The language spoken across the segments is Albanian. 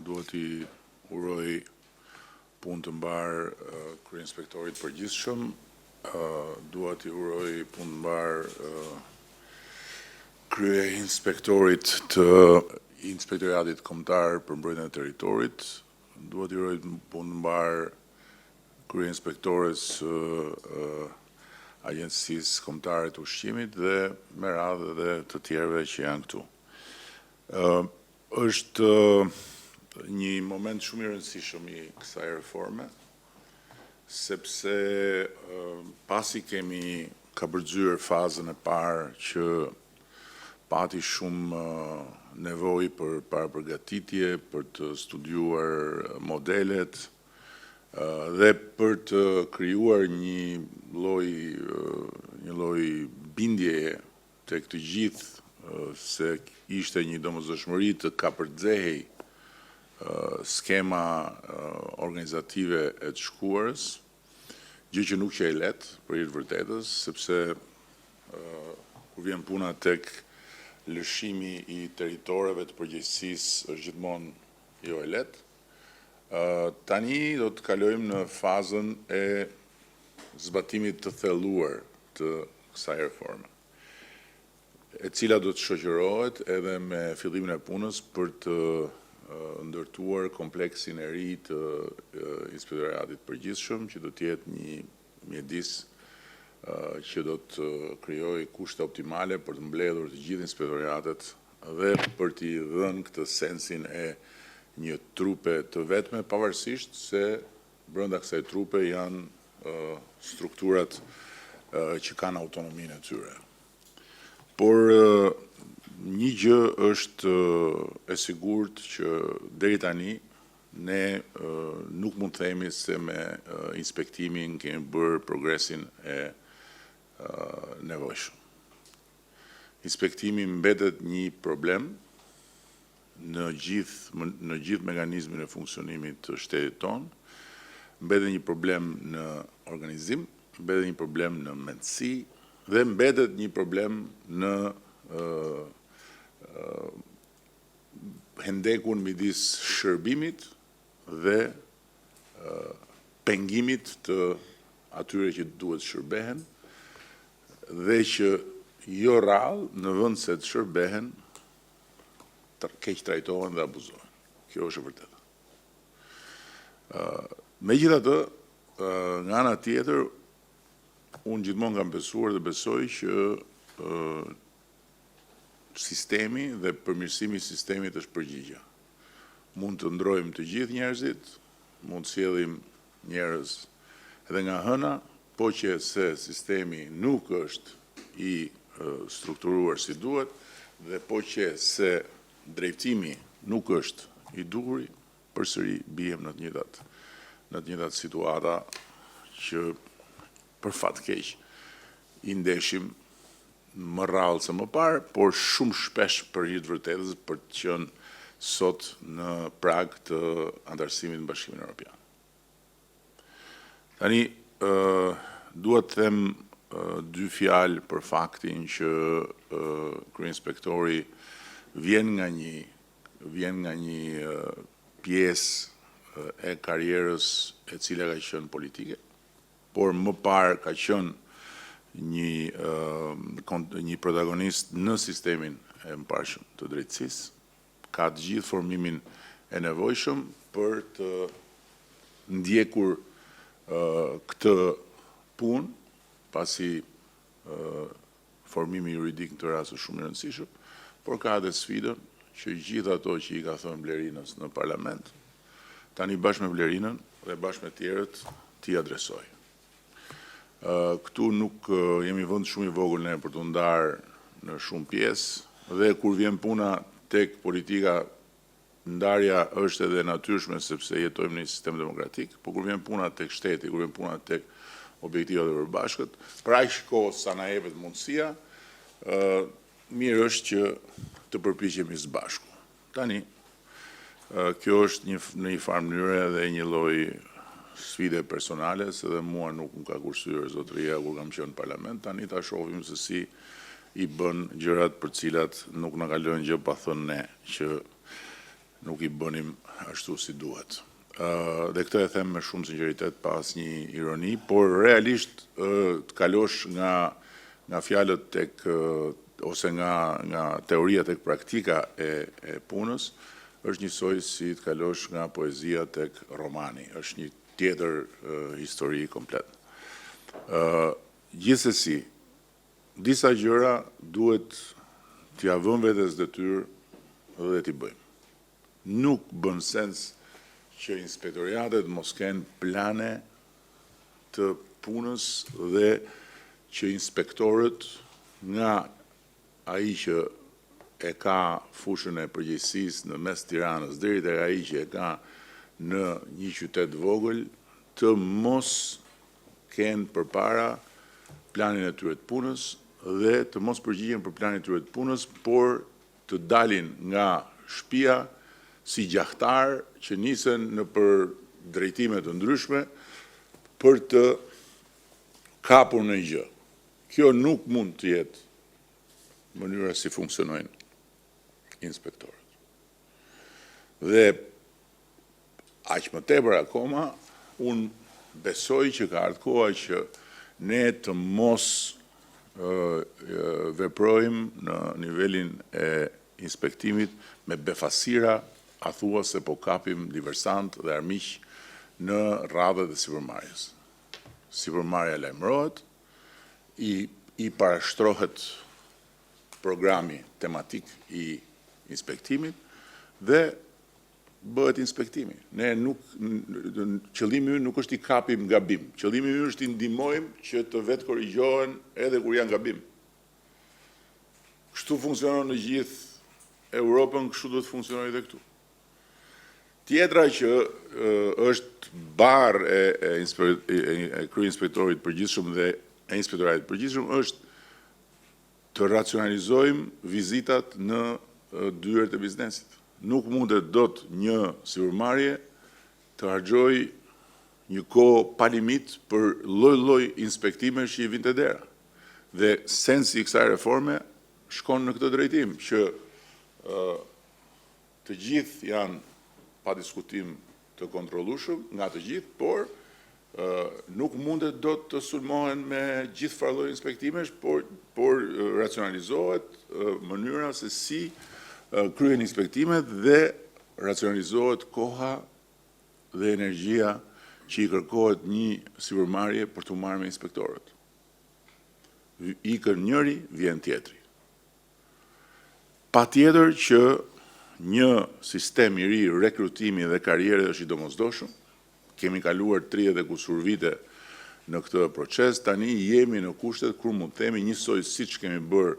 duhet I uroj punë të mbarë Kryeinspektorit përgjithshëm, duhet I uroj punë të mbarë Kryeinspektorit të Inspektoratit Kombëtar për Mbrojtjen e Territorit, duhet I uroj punë të mbarë Kryeinspektores Agjencisë Kombëtare të Ushqimit dhe me radhë dhe të tjerëve që janë këtu. Është një moment shumë I rëndësishëm I kësaj reforme, sepse pasi kemi kapërcyer fazën e parë që pati shumë nevojë për parapërgatitje, për të studiuar modelet dhe për të krijuar një lloj bindjeje tek të gjithë se ishte një domosdoshmëri të kapërcehej skema organizative e të shkuarës, gjë që nuk që e lehtë për hir të vërtetës, sepse kur vjen puna tek lëshimi I territoreve të përgjegjësisë është gjithmonë jo e lehtë. Tani do të kalojmë në fazën e zbatimit të thelluar të kësaj reforme, e cila do të shoqërohet edhe me fillimin e punës për të ndërtuar kompleksin e ri të Inspektoratit përgjithshëm, që do të jetë një mjedis që do të krijojë kushte optimale për të mbledhur të gjithë inspektoratet dhe për t'i dhënë këtë sensin e një trupe të vetme, pavarësisht se brenda kësaj trupe janë strukturat që kanë autonominë e tyre. Por një gjë është e sigurt që deri tani ne nuk mund të themi se me inspektimin kemi bërë progresin e nevojshëm. Inspektimi mbetet një problem në gjithë mekanizmin e funksionimit të shtetit tonë, mbetet një problem në organizim, mbetet një problem në mendësi dhe mbetet një problem në hendekun midis shërbimit dhe pengimit të atyre që duhet shërbehen dhe që jo rrallë në vend se të shërbehen keq trajtohen dhe abuzohen. Kjo është e vërtetë. Megjithatë, nga ana tjetër, unë gjithmonë kam besuar dhe besoj që sistemi dhe përmirësimi I sistemit është përgjigja. Mund të ndrojmë të gjithë njerëzit, mund të sjellim njerëz edhe nga hëna, po që se sistemi nuk është I strukturuar si duhet dhe po që se drejtimi nuk është I duhur, përsëri bijem në të njëjtat situata që për fat keq I ndeshim më rrallë se më parë, por shumë shpesh për hir të vërtetës për të qenë sot në prag të antarësimit në Bashkimin Evropian. Tani duhet të them dy fjalë për faktin që Kryeinspektori vjen nga një pjesë e karrierës e cila ka qenë politike, por më parë ka qenë një protagonist në sistemin e mbarshëm të drejtësisë, ka të gjithë formimin e nevojshëm për të ndjekur këtë punë, pasi formimi juridik në të rast është shumë I rëndësishëm, por ka edhe sfidën që gjithë ato që I ka thënë Blerinës në parlament, tani bashkë me Blerinën dhe bashkë me tjerët t'i adresoj. Këtu nuk jemi vend shumë I vogël ne për të ndarë në shumë pjesë dhe kur vjen puna tek politika, ndarja është edhe natyrshme sepse jetojmë në një sistem demokratik, por kur vjen puna tek shteti, kur vjen puna tek objektivat e përbashkët, për aq kohë sa na jepet mundësia, mirë është që të përpiqemi së bashku. Tani, kjo është në një farë mënyrë edhe një lloj sfide personale, se dhe mua nuk më ka kursyer zotëria kur kam qenë në parlament, tani ta shohim se si I bën gjërat për cilat nuk na ka lënë gjë pa thënë ne, që nuk i bënim ashtu si duhet. Dhe këtë e them me shumë sinqeritet pas një ironi, por realisht të kalosh nga fjalët tek ose nga teoria tek praktika e punës, është njësoj si të kalosh nga poezia tek romani, është një tjetër histori komplet. Gjithsesi, disa gjëra duhet t'ja vëmë vetes detyrë dhe t'i bëjmë. Nuk bën sens që inspektoriatet mos kenë plane të punës dhe që inspektorët nga ai që e ka fushën e përgjegjësisë në mes Tiranës deri tek ai që e ka në një qytet vogël të mos kenë përpara planin e tyre të punës dhe të mos përgjigjen për planin e tyre të punës, por të dalin nga shtëpia si gjahtar që nisen në për drejtime të ndryshme për të kapur në gjë. Kjo nuk mund të jetë mënyra si funksionojnë inspektorët. Dhe aq më tepër akoma, unë besoj që ka ardhur koha që ne të mos veprojmë në nivelin e inspektimit me befasira, a thua se po kapim diversant dhe armiq në radhët e sipërmarrjes. Sipërmarrja lajmërohet, i parashtrohet programi tematik i inspektimit dhe bëhet inspektimi. Qëllimi ynë nuk është i kapim gabim. Qëllimi ynë është i ndihmojmë që të vetë korrigjohen edhe kur janë gabim. Kështu funksionon në gjithë Europën, kështu do të funksionojë edhe këtu. Tjetra që është barë e kryeinspektorit përgjithshëm dhe e inspektoratit përgjithshëm është të racionalizojmë vizitat në dyert e biznesit. Nuk mundet dot një sipërmarrje të harxojë një kohë pa limit për lloj-lloj inspektime që i vinte dera. Dhe sensi i kësaj reforme shkon në këtë drejtim, që të gjithë janë pa diskutim të kontrollueshëm nga të gjithë, por nuk mundet dot të sulmohen me gjithë farë lloj inspektimesh, por racionalizohet mënyra se si kryen inspektimet dhe racionalizohet koha dhe energjia që i kërkohet një sipërmarrje për të marrë me inspektorët. Ikën njëri, vjen tjetri. Patjetër që një sistem i ri rekrutimi dhe karriere është i domosdoshëm. Kemi kaluar 30 e kusur vite në këtë proces, tani jemi në kushtet kur mund të themi njësoj siç kemi bërë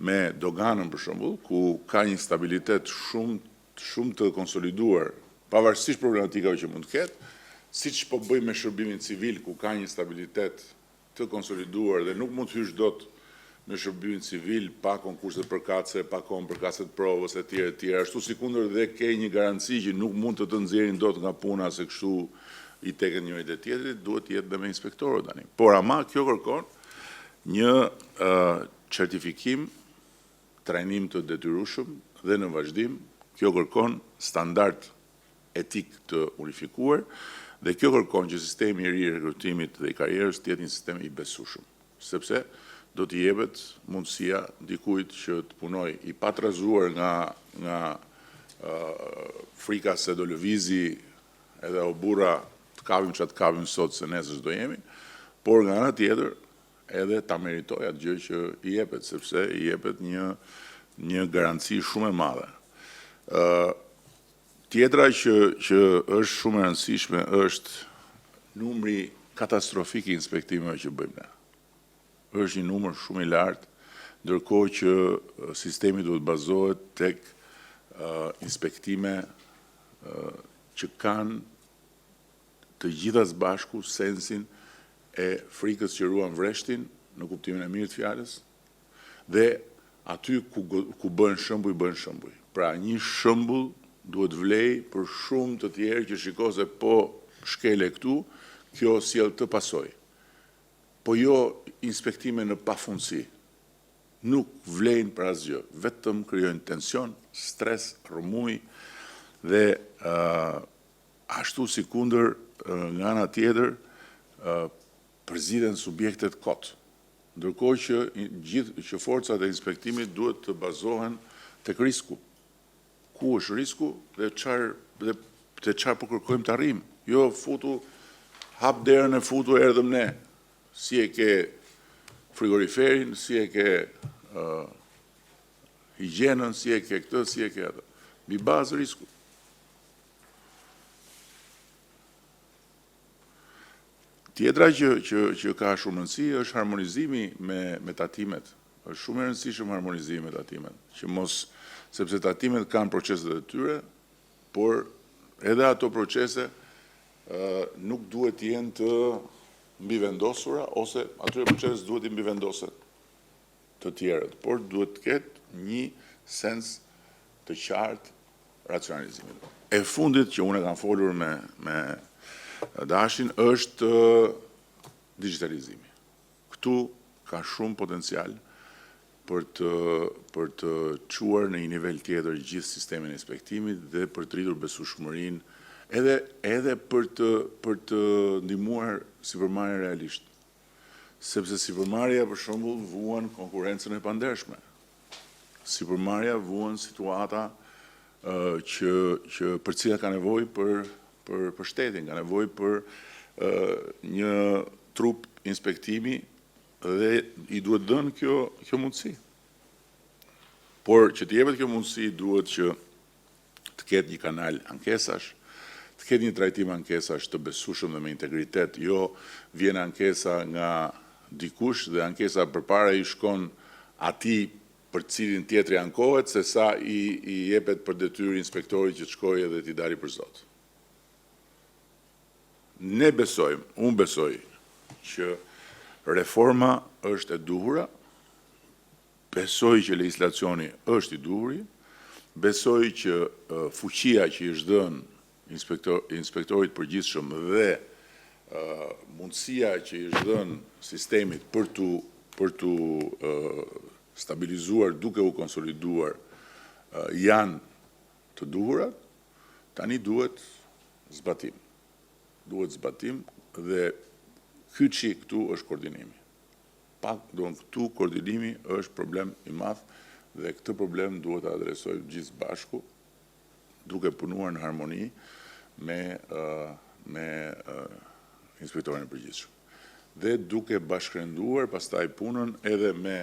me doganën për shembull, ku ka një stabilitet shumë të konsoliduar, pavarësisht problematikave që mund të ketë, siç po bëjmë me shërbimin civil, ku ka një stabilitet të konsoliduar dhe nuk mund të hysh dot në shërbimin civil pa konkurse përkatëse, pa kohë përkatëse të provës e tjera, ashtu sikundër dhe ke një garanci që nuk mund të të nxjerrin dot nga puna se kështu i teken njërit e tjetrit, duhet të jetë dhe me inspektorët tani. Por ama kjo kërkon një certifikim, trajnim të detyrueshëm dhe në vazhdim, kjo kërkon standard etik të unifikuar dhe kjo kërkon që sistemi i ri i rekrutimit dhe i karrierës të jetë një sistem i besueshëm, sepse do t'i jepet mundësia dikujt që të punoj i patrazuar nga frika se do lëvizi edhe o burra të kapim që të kapim sot se nesër do jemi, por nga ana tjetër edhe ta meritoj atë gjë që i jepet, sepse i jepet një garanci shumë e madhe. Tjetra që është shumë e rëndësishme është numri katastrofik i inspektimeve që bëjmë ne. Është një numër shumë i lartë, ndërkohë që sistemi duhet bazohet tek inspektime që kanë të gjitha së bashku sensin e frikës që ruan vreshtin, në kuptimin e mirë të fjalës, dhe aty ku bën shembuj, bën shembuj. Pra një shembull duhet vlej për shumë të tjerë që shiko se po shkele këtu, kjo sjell të pasojë. Po jo inspektime në pafundësi. Nuk vlejnë për asgjë, vetëm krijojnë tension, stres, rrëmuj Dhe ashtu si kundër nga ana tjetër përziden subjektet kot. Ndërkohë që forcat e inspektimit duhet të bazohen tek risku. Ku është risku dhe çfarë po kërkojmë të arrijmë. Jo futu, hap derën e futu erdhëm ne. Si e ke frigoriferin, si e ke higjienën, si e ke këtë, si e ke atë. Mbi bazë risku. Tjetra që ka shumë rëndësi është harmonizimi me tatimet. Është shumë e rëndësishëm harmonizimi me tatimet, sepse tatimet kanë proceset e tyre, por edhe ato procese nuk duhet të jenë të mbivendosura, ose atyre proces duhet të mbivendoset të tjerët, por duhet të ketë një sens të qartë racionalizimit. E fundit që unë kam folur me Dashin është digitalizimi. Këtu ka shumë potencial për të çuar në një nivel tjetër gjithë sistemin e inspektimit dhe për të rritur besueshmërinë edhe për të ndihmuar sipërmarrjen realisht. Sepse sipërmarrja për shembull vuan konkurrencën e pandershme. Sipërmarrja vuan situata që për cilat ka nevojë për shtetin, ka nevojë për një trup inspektimi dhe i duhet dhënë kjo mundësi. Por që të jepet kjo mundësi duhet që të ketë një kanal ankesash, të ketë një trajtim ankesash të besueshëm dhe me integritet, jo vjen ankesa nga dikush dhe ankesa përpara i shkon atij për cilin tjetri ankohet, se sa i jepet për detyrë inspektorit që të shkojë dhe t'i dalë për zot. Ne besojmë, unë besoj, që reforma është e duhura, besoj që legislacioni është i duhuri, besoj që fuqia që i është dhënë inspektorit përgjithshëm dhe mundësia që i është dhënë sistemit për tu stabilizuar duke u konsoliduar janë të duhurat, tani duhet zbatim. Duhet zbatim dhe kyçi këtu është koordinimi. Këtu koordinimi është problem i madh dhe këtë problem duhet të adresojmë gjithë bashku duke punuar në harmoni me inspektorin e përgjithshëm. Dhe duke bashkërenduar pastaj punën edhe me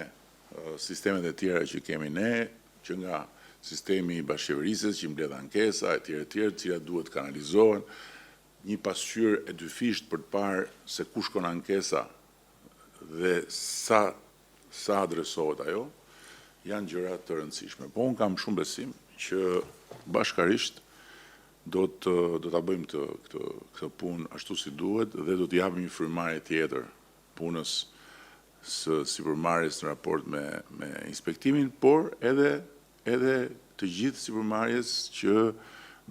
sistemet e tjera që kemi ne, që nga sistemi i bashkëqeverisjes që mbledh ankesa e tjera, të cilat duhet kanalizohen, një pasqyrë e dyfisht për të parë se ku shkon ankesa dhe sa adresohet ajo, janë gjëra të rëndësishme. Po unë kam shumë besim që bashkarisht do ta bëjmë këtë punë ashtu si duhet dhe do të japim një frymëmarrje tjetër punës së sipërmarrjes në raport me inspektimin, por edhe të gjithë sipërmarrjes që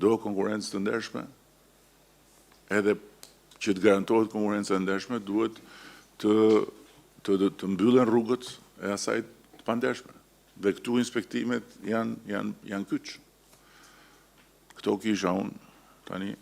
do konkurrencë të ndershme. Edhe që të garantohet konkurrenca e ndershme, duhet të mbyllen rrugët e asaj të pandershme. Dhe këtu inspektimet janë kyç. Këto kisha unë tani.